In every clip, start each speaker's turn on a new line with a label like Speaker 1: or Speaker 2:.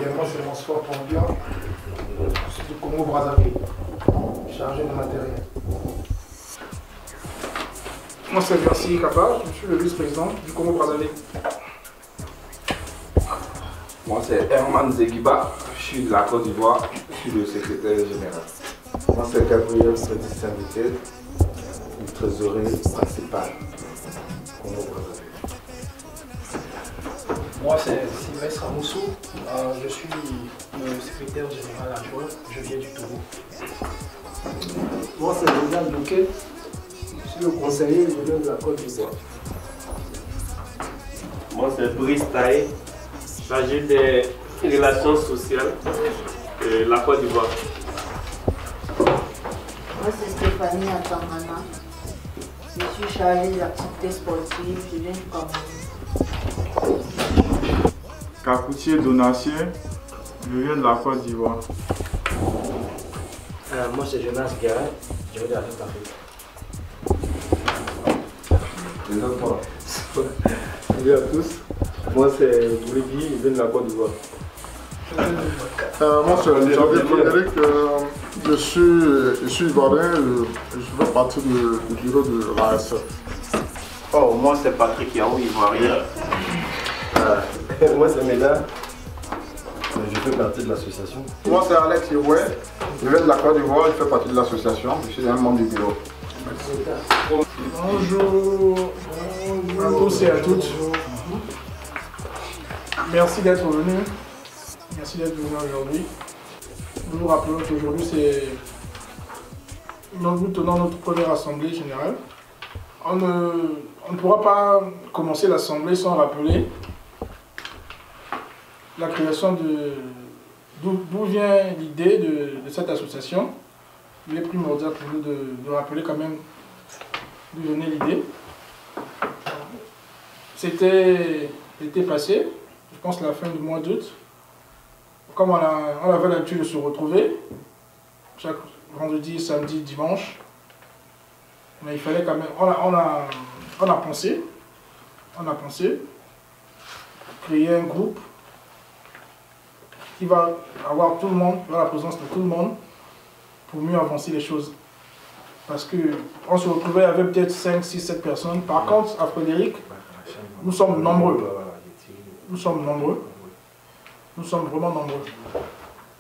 Speaker 1: actuellement, je transporte en bien du Congo-Brazzaville, chargé de matériel. Moi, c'est Bercy Kapa, je suis le vice-président du Congo-Brazzaville.
Speaker 2: Moi, c'est Herman Zegiba, je suis de la Côte d'Ivoire, je suis le secrétaire général.
Speaker 3: Moi, c'est Gabriel Saint-Michel, le trésorier principal Congo-Brazzaville.
Speaker 1: Moi, c'est Sylvestre Amoussou, je suis le secrétaire général adjoint, je viens du Togo.
Speaker 4: Moi, c'est Rizal Bouquet, je suis le conseiller de la Côte d'Ivoire.
Speaker 5: Moi, c'est Brice Taï, chargé des relations sociales de la Côte d'Ivoire.
Speaker 6: Moi, c'est Stéphanie Atamana. Je suis chargée des activités sportives, je viens du Cameroun.
Speaker 7: Capoutier Donatien, je viens de la Côte d'Ivoire.
Speaker 4: Moi, c'est Jonas Guéret, je viens de la Afrique.
Speaker 3: Salut à tous, moi c'est Bourigui, je viens de la Côte d'Ivoire.
Speaker 8: Moi c'est Javier Frédéric, je suis ivoirien, je fais partie du bureau de l'ASF.
Speaker 5: Oh, moi c'est Patrick Yaou, ivoirien.
Speaker 3: Moi c'est Méda, je fais partie de l'association.
Speaker 8: Moi c'est Alex Yewé, je viens de la Côte d'Ivoire, je fais partie de l'association, je suis un membre du bureau.
Speaker 1: Bonjour à tous et à toutes. Merci d'être venus. Merci d'être venus aujourd'hui. Nous vous rappelons qu'aujourd'hui nous tenons notre première assemblée générale. On ne pourra pas commencer l'assemblée sans rappeler la création d'où vient l'idée de cette association. Il est primordial pour nous de rappeler quand même d'où venait l'idée. C'était l'été passé, je pense la fin du mois d'août. Comme on avait l'habitude de se retrouver, chaque vendredi, samedi, dimanche, mais il fallait quand même, on a pensé créer un groupe qui va avoir tout le monde, la présence de tout le monde, pour mieux avancer les choses. Parce qu'on se retrouvait avec peut-être 5, 6, 7 personnes. Par contre, à Frédéric, nous sommes nombreux. Nous sommes nombreux. Nous sommes vraiment nombreux.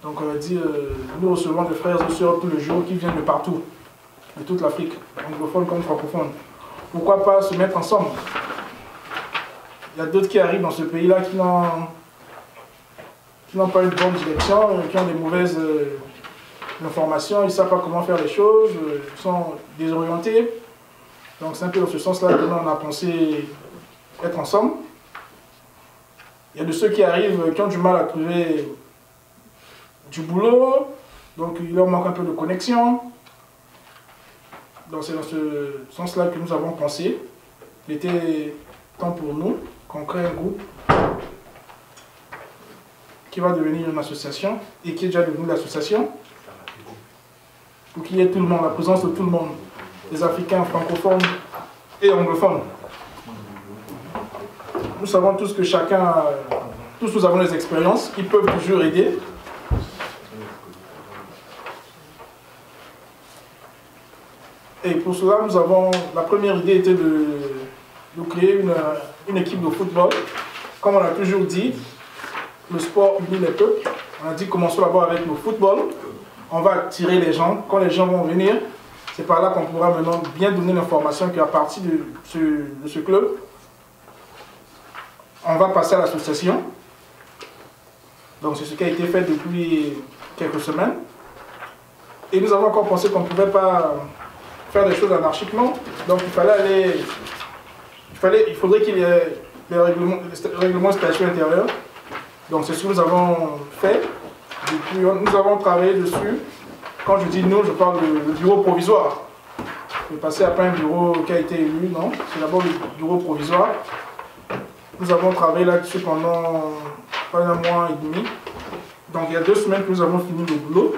Speaker 1: Donc on a dit, nous recevons des frères et sœurs tous les jours qui viennent de partout, de toute l'Afrique, anglophone comme francophone. Pourquoi pas se mettre ensemble? Il y a d'autres qui arrivent dans ce pays-là qui n'ont pas une bonne direction, qui ont des mauvaises informations, ils ne savent pas comment faire les choses, ils sont désorientés. Donc c'est un peu dans ce sens-là que nous on a pensé être ensemble. Il y a de ceux qui arrivent, qui ont du mal à trouver du boulot, donc il leur manque un peu de connexion. Donc c'est dans ce sens-là que nous avons pensé. Il était temps pour nous qu'on crée un groupe qui va devenir une association et qui est déjà devenu l'association. Pour qu'il y ait tout le monde, la présence de tout le monde, les Africains, francophones et anglophones. Nous savons tous que tous nous avons des expériences qui peuvent toujours aider. Et pour cela, la première idée était de créer une équipe de football. Comme on a toujours dit, le sport unit les peuples. On a dit commençons d'abord avec le football. On va attirer les gens. Quand les gens vont venir, c'est par là qu'on pourra maintenant bien donner l'information qu'à partir de ce club, on va passer à l'association. Donc c'est ce qui a été fait depuis quelques semaines. Et nous avons encore pensé qu'on ne pouvait pas faire des choses anarchiquement. Donc il faudrait qu'il y ait des règlements de statut intérieur. Donc c'est ce que nous avons fait. Depuis, nous avons travaillé dessus. Quand je dis nous, je parle du bureau provisoire. Je vais passer après un bureau qui a été élu, non. C'est d'abord le bureau provisoire. Nous avons travaillé là-dessus pendant pas un mois et demi. Donc il y a 2 semaines que nous avons fini le boulot.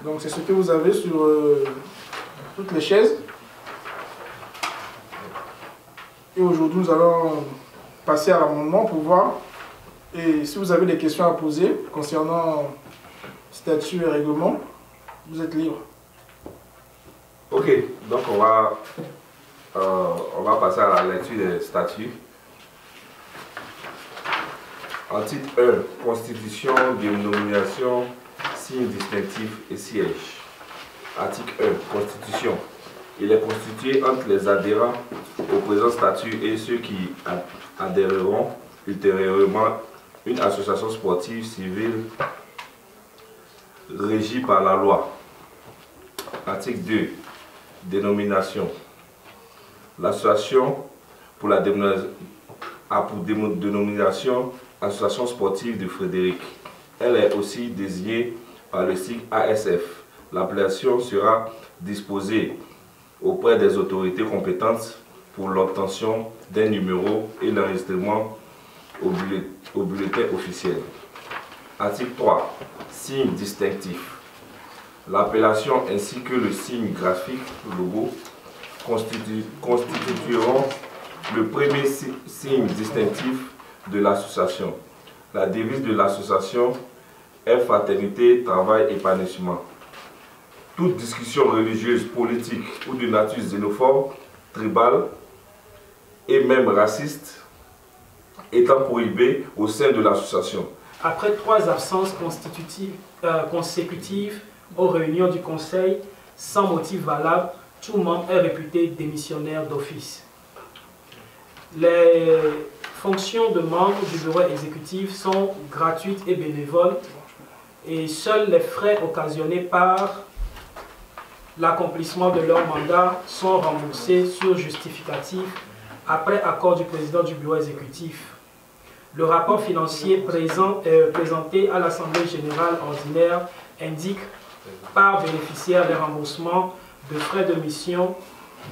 Speaker 1: Donc c'est ce que vous avez sur toutes les chaises. Et aujourd'hui nous allons passer à l'amendement pour voir Et si vous avez des questions à poser concernant statut et règlement, vous êtes libre.
Speaker 2: Ok, donc on va passer à la lecture des statuts. Article 1, Constitution, dénomination, signe distinctif et siège. Article 1, Constitution. Il est constitué entre les adhérents au présent statut et ceux qui adhéreront ultérieurement une association sportive civile régie par la loi. Article 2, dénomination. L'association pour la dénomination Association sportive de Frédéric. Elle est aussi désignée par le sigle ASF. L'appellation sera disposée auprès des autorités compétentes pour l'obtention d'un numéro et l'enregistrement au bulletin officiel. Article 3. Signe distinctif. L'appellation ainsi que le signe graphique, logo, constitueront le premier signe distinctif de l'association. La devise de l'association est fraternité, travail, épanouissement. Toute discussion religieuse, politique ou de nature xénophobe, tribale et même raciste étant prohibée au sein de l'association.
Speaker 9: Après 3 absences consécutives aux réunions du Conseil, sans motif valable, tout membre est réputé démissionnaire d'office. Les fonctions de membre du bureau exécutif sont gratuites et bénévoles et seuls les frais occasionnés par l'accomplissement de leur mandat sont remboursés sur justificatif après accord du président du bureau exécutif. Le rapport financier présenté à l'Assemblée générale ordinaire indique par bénéficiaire les remboursements de frais de mission,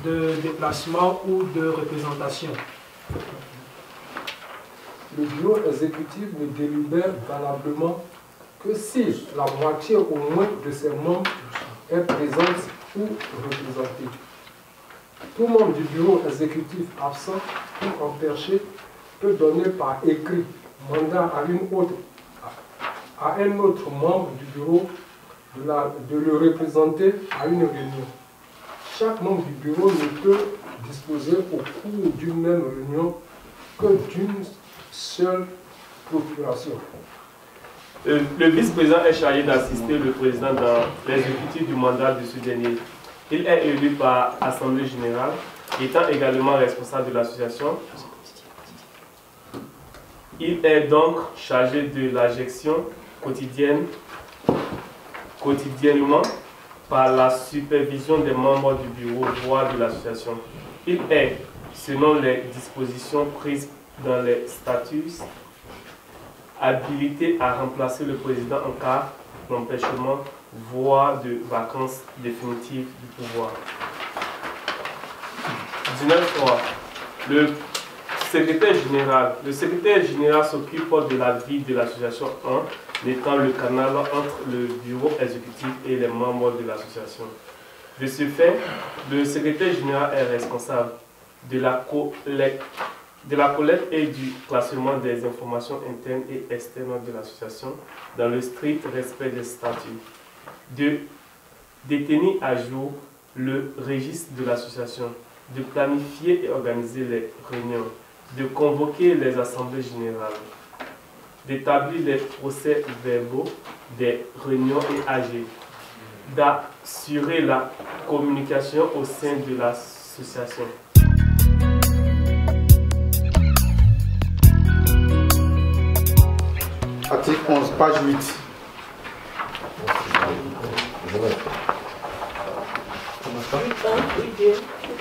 Speaker 9: de déplacement ou de représentation.
Speaker 4: Le bureau exécutif ne délibère valablement que si la moitié au moins de ses membres est présente ou représentée. Tout membre du bureau exécutif absent ou empêché peut donner par écrit mandat à un autre membre du bureau de le représenter à une réunion. Chaque membre du bureau ne peut disposer au cours d'une même réunion que d'une seule procuration.
Speaker 5: Le vice-président est chargé d'assister le président dans l'exécutif du mandat de ce dernier. Il est élu par Assemblée générale, étant également responsable de l'association. Il est donc chargé de la gestion quotidiennement par la supervision des membres du bureau voire de l'association. Il est, selon les dispositions prises dans les statuts, habilité à remplacer le président en cas d'empêchement, voire de vacances définitives du pouvoir. 19.3. Le secrétaire général s'occupe de la vie de l'association en étant le canal entre le bureau exécutif et les membres de l'association. De ce fait, le secrétaire général est responsable de la collecte et du classement des informations internes et externes de l'association dans le strict respect des statuts. De détenir à jour le registre de l'association, de planifier et organiser les réunions, de convoquer les assemblées générales, d'établir les procès-verbaux des réunions et AG, d'assurer la communication au sein de l'association.
Speaker 10: Article 11, page 8.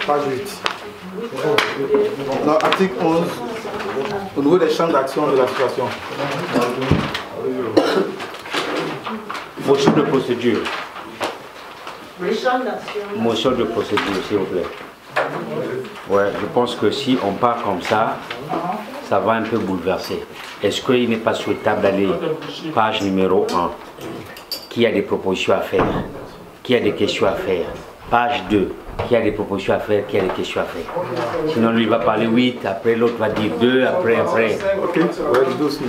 Speaker 10: Page 8. Non, article 11, au niveau des champs d'action de l'association.
Speaker 11: Motion de procédure.
Speaker 6: Les champs d'action.
Speaker 11: Motion de procédure, s'il vous plaît. Ouais, je pense que si on part comme ça, ça va un peu bouleverser. Est-ce qu'il n'est pas souhaitable d'aller page numéro 1? Qui a des propositions à faire? Qui a des questions à faire? Page 2. qui a des propositions à faire, qui a des questions à faire. Sinon, lui va parler 8, après l'autre va dire 2, après.
Speaker 10: Ok, ouais, doucement.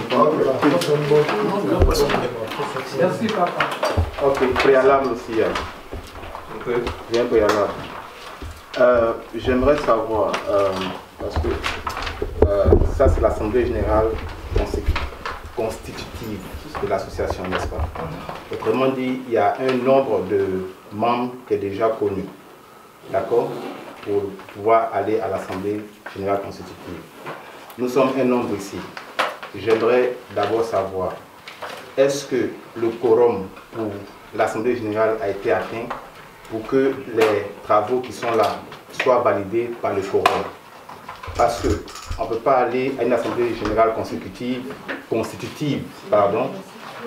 Speaker 4: Merci, papa.
Speaker 10: Ok, préalable aussi. Bien préalable. J'aimerais savoir, parce que ça c'est l'Assemblée générale constitutive de l'association, n'est-ce pas? Autrement dit, il y a un nombre de membres qui est déjà connu, d'accord, pour pouvoir aller à l'Assemblée générale constitutive. Nous sommes un nombre ici. J'aimerais d'abord savoir, est-ce que le quorum pour l'Assemblée générale a été atteint pour que les travaux qui sont là soient validés par le quorum? Parce qu'on ne peut pas aller à une Assemblée générale constitutive,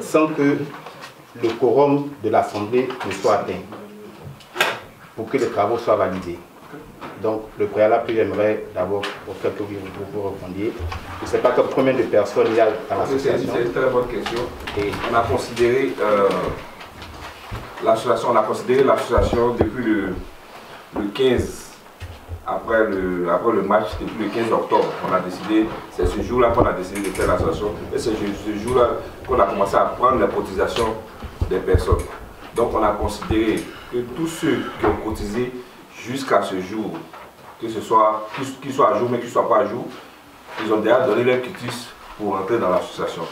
Speaker 10: sans que le quorum de l'Assemblée ne soit atteint, pour que les travaux soient validés. Donc, le préalable que j'aimerais d'abord, pour quelques vous répondiez, je ne sais pas combien de personnes il y a à l'association.
Speaker 2: C'est une très bonne question. Et on a considéré l'association depuis le 15, après le match, depuis le 15 octobre. On a décidé, c'est ce jour-là qu'on a décidé de faire l'association. Et c'est ce jour-là qu'on a commencé à prendre les cotisations des personnes. Donc on a considéré que tous ceux qui ont cotisé jusqu'à ce jour, que ce soit, qu'ils soient à jour mais qu'ils ne soient pas à jour, ils ont déjà donné leur quitus pour entrer dans l'association.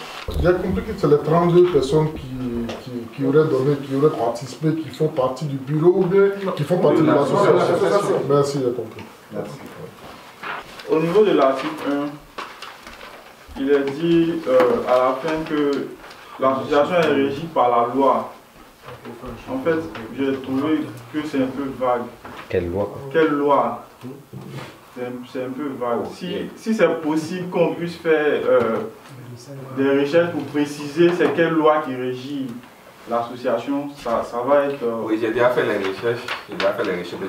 Speaker 8: J'ai compris que c'est les 32 personnes qui auraient donné, qui auraient participé, qui font partie du bureau ou bien qui font partie de l'association. Merci, j'ai compris. Merci.
Speaker 7: Au niveau de l'article 1, il est dit à la fin que l'association est régie par la loi. En fait, j'ai trouvé que c'est un peu vague.
Speaker 11: Quelle loi?
Speaker 7: Quelle loi? C'est un peu vague. Si c'est possible qu'on puisse faire des recherches pour préciser c'est quelle loi qui régit l'association, ça va être...
Speaker 2: Oui, j'ai déjà fait les recherches, mais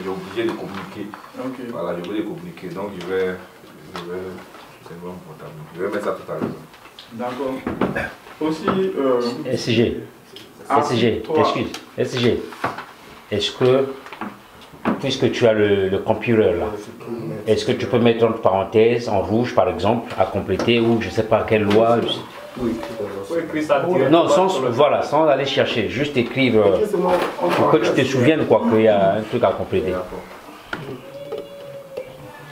Speaker 2: j'ai obligé de communiquer.
Speaker 7: Okay.
Speaker 2: Voilà, j'ai obligé de communiquer, donc je vais mettre ça tout à l'heure.
Speaker 7: D'accord. Aussi...
Speaker 11: SG, excuse. Est-ce que, puisque tu as le computer là, est-ce que tu peux mettre entre parenthèses, en rouge par exemple, à compléter, ou je ne sais pas quelle loi?
Speaker 2: Oui,
Speaker 11: non, sans aller chercher, juste écrire pour que tu te souviennes quoi, qu'il y a un truc à compléter.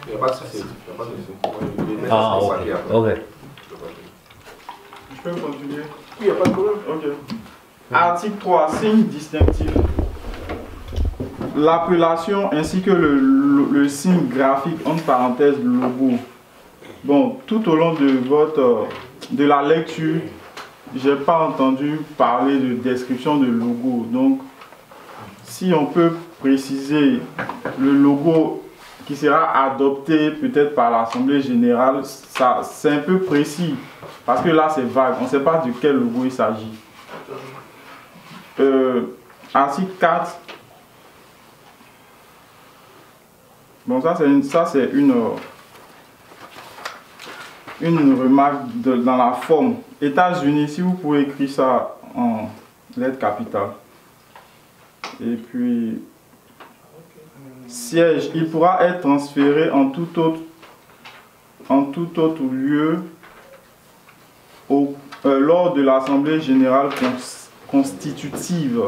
Speaker 2: Il n'y a pas de souci.
Speaker 11: Ah, ok.
Speaker 7: Je peux continuer?
Speaker 1: Oui, il n'y a pas de problème.
Speaker 7: Ok. Article 3, signe distinctif. L'appellation ainsi que le signe graphique, entre parenthèses, logo. Bon, tout au long de la lecture, je n'ai pas entendu parler de description de logo. Donc, si on peut préciser le logo qui sera adopté peut-être par l'Assemblée générale, c'est un peu précis. Parce que là, c'est vague. On ne sait pas de quel logo il s'agit. Article 4. Bon, ça c'est une remarque dans la forme. États-Unis, si vous pouvez écrire ça en lettres capitales. Et puis, siège, il pourra être transféré en tout autre lieu lors de l'Assemblée générale constitutive.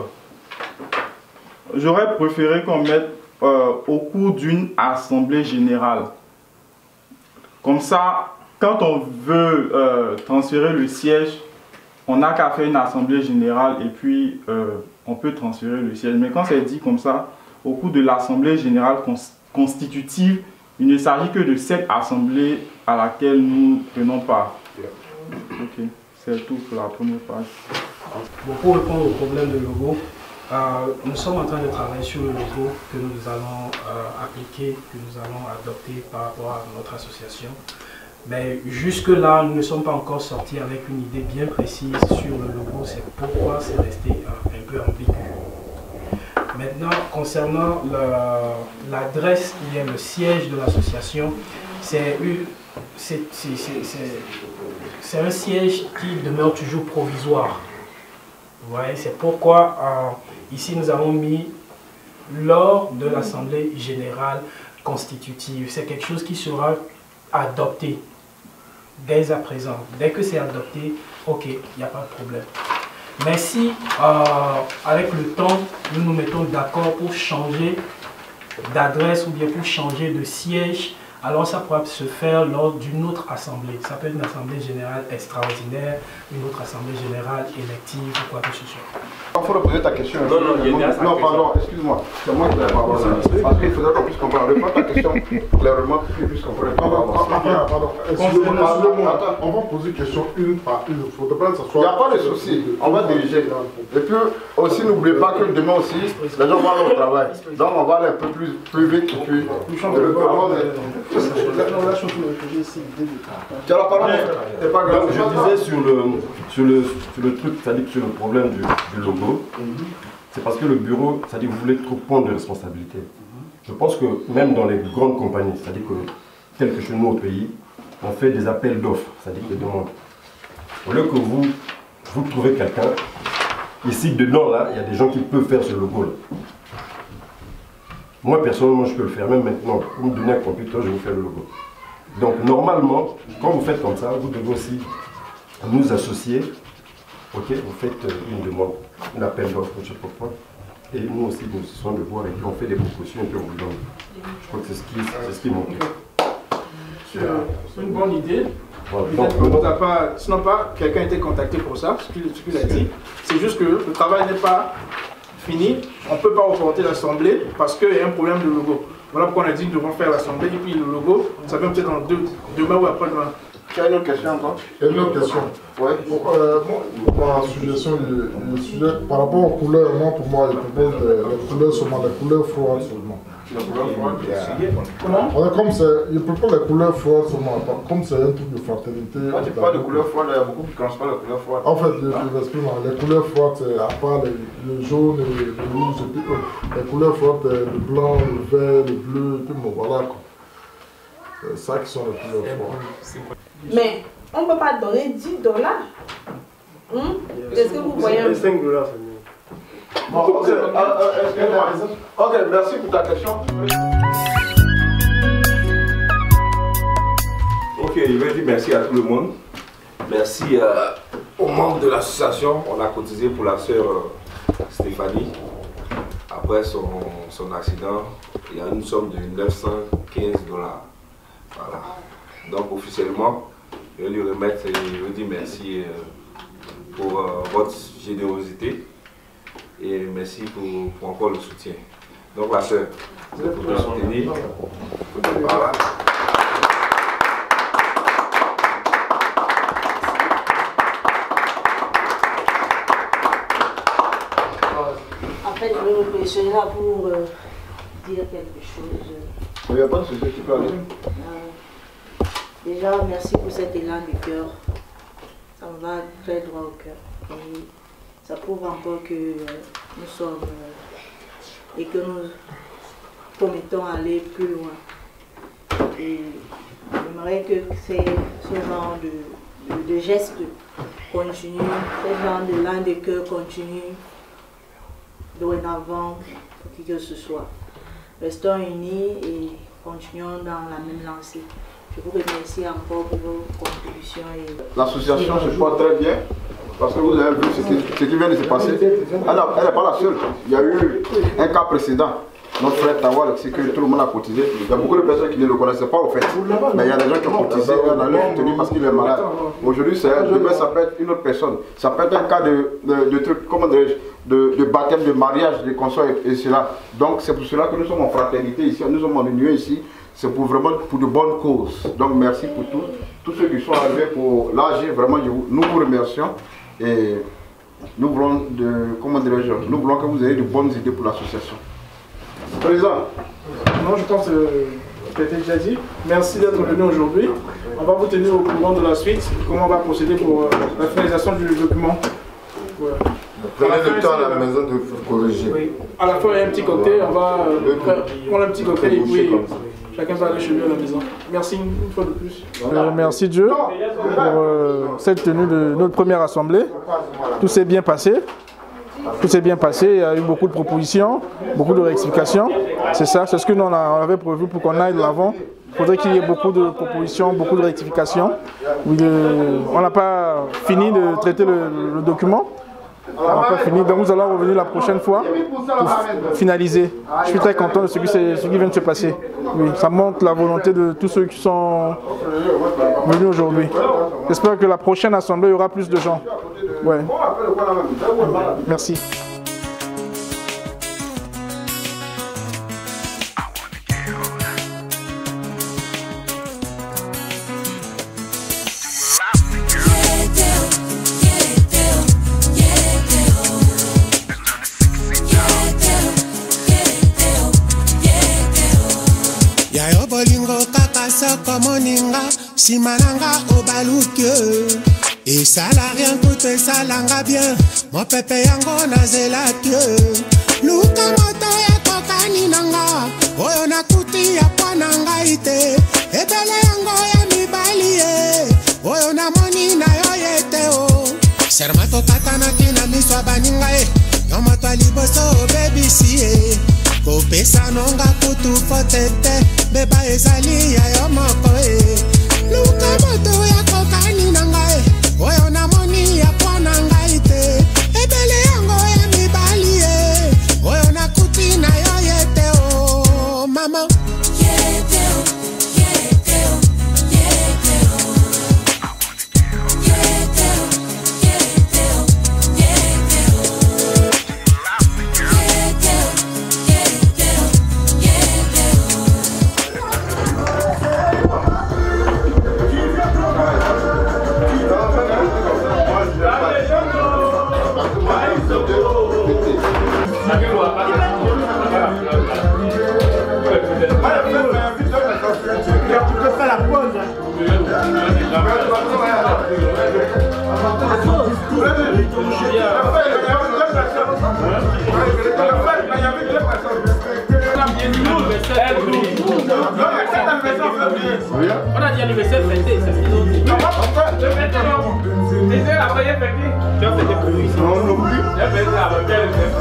Speaker 7: J'aurais préféré qu'on mette au cours d'une assemblée générale. Comme ça, quand on veut transférer le siège, on n'a qu'à faire une assemblée générale et puis on peut transférer le siège. Mais quand c'est dit comme ça, au cours de l'assemblée générale constitutive, il ne s'agit que de cette assemblée à laquelle nous prenons part. Ok, c'est tout pour la première page.
Speaker 9: Bon, pour répondre au problème de logo, nous sommes en train de travailler sur le logo que nous allons appliquer, que nous allons adopter par rapport à notre association. Mais jusque-là, nous ne sommes pas encore sortis avec une idée bien précise sur le logo. C'est pourquoi c'est resté un peu ambigu. Maintenant, concernant l'adresse qui est le siège de l'association, c'est un siège qui demeure toujours provisoire. Vous voyez, c'est pourquoi ici nous avons mis lors de l'Assemblée générale constitutive. C'est quelque chose qui sera adopté dès à présent. Dès que c'est adopté, ok, il n'y a pas de problème. Mais si, avec le temps, nous nous mettons d'accord pour changer d'adresse ou bien pour changer de siège, alors ça pourra se faire lors d'une autre assemblée. Ça peut être une assemblée générale extraordinaire, une autre assemblée générale élective ou quoi que ce soit.
Speaker 12: Il faut reposer ta question.
Speaker 5: Non,
Speaker 12: pardon, excuse-moi. C'est moi qui l'ai pas parlé. Parce qu'il faudrait qu'on puisse comprendre. Reprends ta question clairement pour qu'on puisse comprendre.
Speaker 8: Pardon. Excusez-moi. On va poser question une par une. Il ne faut pas que ça soit...
Speaker 12: Il n'y a pas de souci. On va diriger. Et puis, aussi, n'oubliez pas que demain aussi, les gens vont aller au travail. Donc, on va aller un peu plus vite. Et puis, tu as la parole. C'est pas grave.
Speaker 13: Je disais sur le truc, c'est-à-dire sur le problème du logo, c'est parce que le bureau, c'est-à-dire que vous voulez trop prendre de responsabilités. Je pense que même dans les grandes compagnies, c'est-à-dire que, tel que chez nous au pays, on fait des appels d'offres, c'est-à-dire des demandes. Au lieu que vous trouvez quelqu'un, ici dedans, là, il y a des gens qui peuvent faire ce logo-là. Moi, personnellement, je peux le faire. Même maintenant, vous me donnez un computer, je vais vous faire le logo. Donc, normalement, quand vous faites comme ça, vous devez aussi nous associer. Ok, vous faites une demande, un appel d'offres, je ne sais pas quoi. Et nous aussi, nous essayons de voir et puis on fait des propositions et puis on vous donne. Je crois que c'est ce qui manque.
Speaker 1: C'est une bonne idée.
Speaker 13: Voilà.
Speaker 1: Sinon pas, quelqu'un a été contacté pour ça, ce qu'il a dit. C'est juste que le travail n'est pas fini. On ne peut pas reporter l'Assemblée parce qu'il y a un problème de logo. Voilà pourquoi on a dit que nous devons faire l'Assemblée et puis le logo, ça peut peut-être demain ou après-demain.
Speaker 12: Tu as une autre question encore?
Speaker 8: Une autre question.
Speaker 12: Oui.
Speaker 8: Ma suggestion, le sujet, par rapport aux couleurs, moi, pour moi, je propose les couleurs seulement, les couleurs froides seulement.
Speaker 12: Les couleurs froides?
Speaker 8: Comment? Comme c'est, je propose les couleurs froides seulement, comme c'est un truc de fraternité.
Speaker 12: Quand tu parles de couleurs froides, il y a beaucoup qui ne connaissent pas les couleurs froides.
Speaker 8: En fait, je l'exprime, les couleurs froides, c'est à part le jaune et le rouge, et puis les couleurs froides, le blanc, le vert, le bleu, et puis bon, voilà quoi. C'est ça qui sont les couleurs froides.
Speaker 6: Mais on ne peut pas donner $10. Est-ce que vous voyez un...
Speaker 3: $5,
Speaker 12: Bon, ok, merci pour ta question.
Speaker 2: Ok, je vais dire merci à tout le monde. Merci aux membres de l'association. On a cotisé pour la sœur Stéphanie. Après son accident, il y a une somme de $915. Voilà. Donc officiellement, je vais lui remettre et je lui dire merci pour votre générosité et merci pour encore le soutien. Donc la sœur, vous pouvez me soutenir. Voilà.
Speaker 6: En fait, je vais réfléchir là pour dire quelque chose.
Speaker 12: Il n'y a pas de souci, tu peux aller.
Speaker 6: Déjà, merci pour cet élan du cœur. Ça me va très droit au cœur. Et ça prouve encore que nous sommes et que nous promettons aller plus loin. Et j'aimerais que ce genre de gestes continue, ce genre d'élan du cœur continue dorénavant pour qui que ce soit. Restons unis et continuons dans la même lancée. Je vous remercie encore pour vos contributions.
Speaker 12: L'association se porte très bien, parce que vous avez vu ce qui vient de se passer. Elle n'est pas la seule. Il y a eu un cas précédent. Notre frère Tawal, c'est que tout le monde a cotisé. Il y a beaucoup de personnes qui ne le connaissaient pas au fait. Mais il y a des gens qui ont cotisé, on a le soutenu parce qu'il est malade. Aujourd'hui, demain, ça peut être une autre personne. Ça peut être un cas de truc, comment dirais-je, de baptême, de mariage, de consorts et cela. Donc c'est pour cela que nous sommes en fraternité ici, nous sommes en union ici. C'est vraiment pour de bonnes causes. Donc merci pour tous ceux qui sont arrivés pour l'AG. Vraiment, nous vous remercions. Et nous voulons, nous voulons que vous ayez de bonnes idées pour l'association. Président.
Speaker 1: Non, je pense que ça a été déjà dit. Merci d'être venu aujourd'hui. On va vous tenir au courant de la suite, comment on va procéder pour la finalisation du document. Voilà.
Speaker 12: Prenez le temps à la maison de vous corriger.
Speaker 1: Oui. À la fin, il y a un petit cocktail, on va prendre un petit cocktail et puis chacun va aller chez lui à la maison. Merci une fois de plus. Merci Dieu pour cette tenue de notre première assemblée. Tout s'est bien passé. Tout s'est bien passé, il y a eu beaucoup de propositions, beaucoup de rectifications. C'est ça, c'est ce que nous on avait prévu pour qu'on aille de l'avant. Il faudrait qu'il y ait beaucoup de propositions, beaucoup de rectifications. On n'a pas fini de traiter le document. On n'a pas fini, donc nous allons revenir la prochaine fois pour finaliser. Je suis très content de ce qui vient de se passer. Oui, ça montre la volonté de tous ceux qui sont venus aujourd'hui. J'espère que la prochaine assemblée, il y aura plus de gens. Ouais. Merci.
Speaker 14: Soko moninga simananga obaluki et ça la rien coûte ça langa bien mon pépé yango na zelaki luka moto ya kokani nanga oyo na kuti ya pananga ite ebele yango ya mibali oyo na moni na yo yete sermato tatana kina miswa baninga yo moto liboso baby si kopesa nonga kutu fotete beba ezali ya yo moko luka moto ya kokani na ngai oyo na moni ya po na ngai te ebele yango ya mibali oyo na kuti na yo yete mama
Speaker 9: On a dit anniversaire fêté, c'est fini. Non, c'est la première fête. Tu as fêté pour lui. Non, non plus. Tu as fêté la première fête.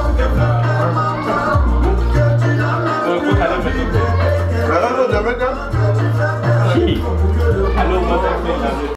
Speaker 9: Alors, on va faire